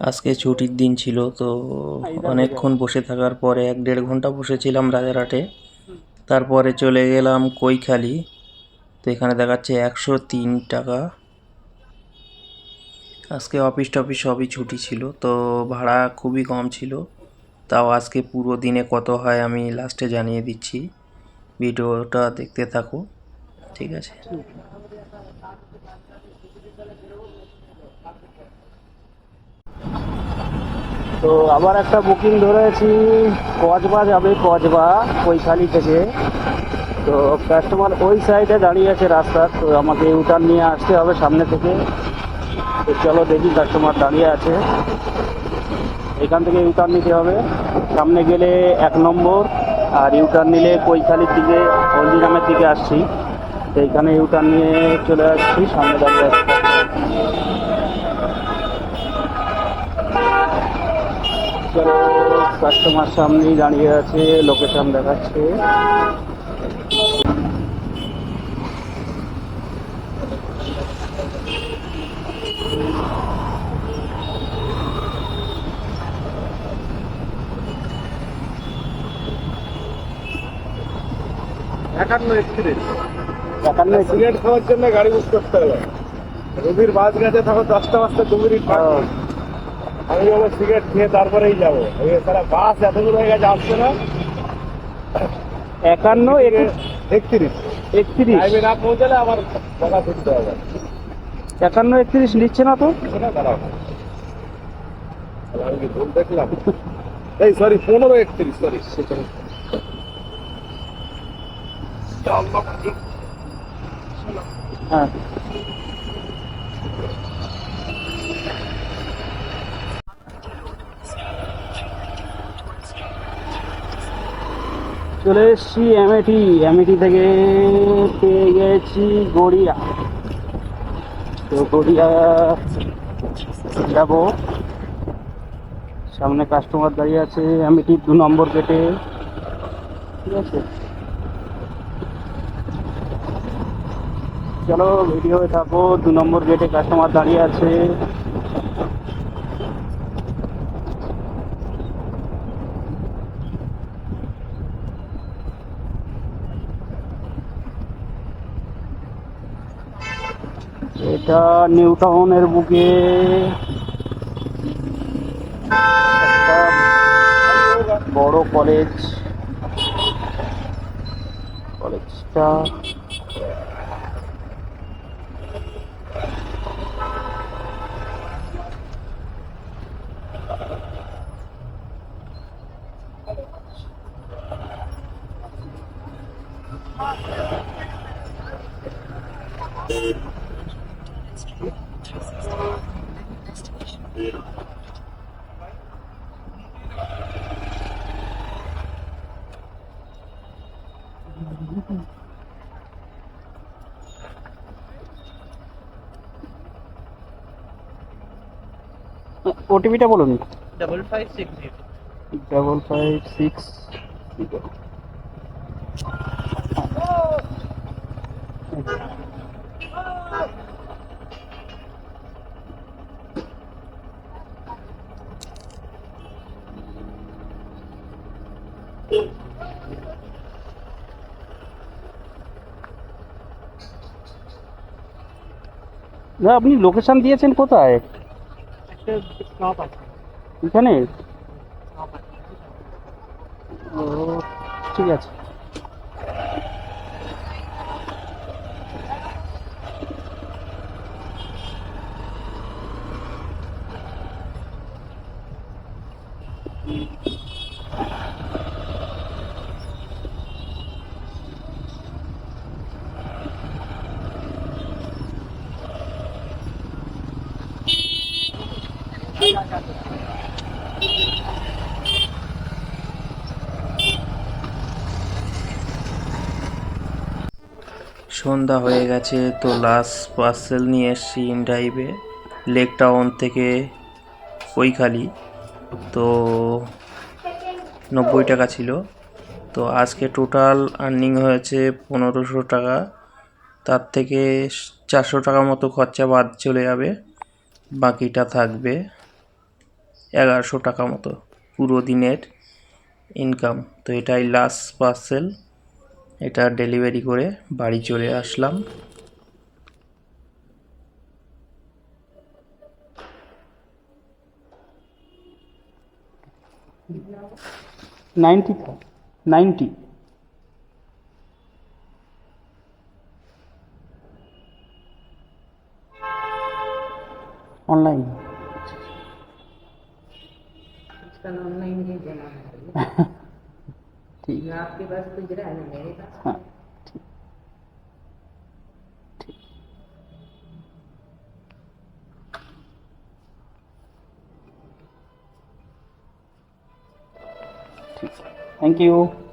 আজকে ছুটির দিন ছিল তো অনেকক্ষণ বসে থাকার পরে 1-1.5 ঘন্টা বসেছিলাম রাজারহাটে। তারপরে চলে গেলাম কৈখালি। তো এখানে দেখাচ্ছে 103 টাকা। আজকে অফিস টফিস সবই ছুটি ছিল, তো ভাড়া খুবই কম ছিল। তাও আজকে পুরো দিনে কত হয় আমি লাস্টে জানিয়ে দিচ্ছি, ভিডিওটা দেখতে থাকো, ঠিক আছে? তো আবার একটা বুকিং ধরেছি, কসবা যাবে, কসবা কৈখালি থেকে। তো কাস্টমার ওই সাইডে দাঁড়িয়ে আছে রাস্তার, তো আমাকে ইউটার্ন নিয়ে আসতে হবে সামনে থেকে। তো চলো দেখি, কাস্টমার দাঁড়িয়ে আছে, এখান থেকে ইউটার্ন নিতে হবে। সামনে গেলে 1 নম্বর, আর ইউটার্ন নিলে কৈখালির দিকে, হলদিরামের দিকে আসছি। তো এইখানে ইউটার্ন নিয়ে চলে আসছি, সামনে দাঁড়িয়ে আসছি। চলো, কাস্টমার সামনেই দাঁড়িয়ে আছে, লোকেশন দেখাচ্ছে। একান্ন 31 একান্ন সিগারেট খাওয়ার জন্য গাড়ি বুক করতে হবে। রবির বাস গেছে, তখন 10টা বাজতে 2 মিনিট বাকি। আমি যাবো সিগারেট খেয়ে, তারপরেই যাবো। এছাড়া বাস এত দূর হয়ে গেছে, আসছে না। 51 31 টাইমে না পৌঁছালে আমার টাকা তুলতে হবে। 51 নিচ্ছে না তো। শোনা দাঁড়াও, আমি কি ভুল দেখলাম? এই সরি, 15 31, সরি। হ্যাঁ, চলে এসছি এমএটি থেকে পেয়ে গেছি গড়িয়া। তো গড়িয়া যাবো, সামনে কাস্টমার দাঁড়িয়ে আছে এমএটি 2 নম্বর গেটে, ঠিক আছে? চলো ভিডিও থাকো, 2 নম্বর গেটে কাস্টমার দাঁড়িয়ে আছে। এটা নিউ টাউনের বুকে একটা বড় কলেজটা। ওটিপিটা বলুন। 5560 5560। না, আপনি লোকেশন দিয়েছেন কোথায়? একটা স্টপ আছে। এখানে? স্টপ আছে। ও, ঠিক আছে। সন্ধ্যা হয়ে গেছে, তো লাস্ট পার্সেল নিয়ে এসছি ইন ড্রাইভে, লেক টাউন থেকে কৈখালি। তো 90 টাকা ছিল। তো আজকে টোটাল আর্নিং হয়েছে 1500 টাকা। তার থেকে 400 টাকা মতো খরচা বাদ চলে যাবে, বাকিটা থাকবে। 1100 টাকা মতো পুরো দিনের ইনকাম। তো এটাই লাস্ট পার্সেল, এটা ডেলিভারি করে বাড়ি চলে আসলাম। था 90 ऑनलाइन। उसका ऑनलाइन नहीं देना है। ठीक ना आपके पास खुजरा है ना मेरे पास। हाँ ठीक, थैंक यू।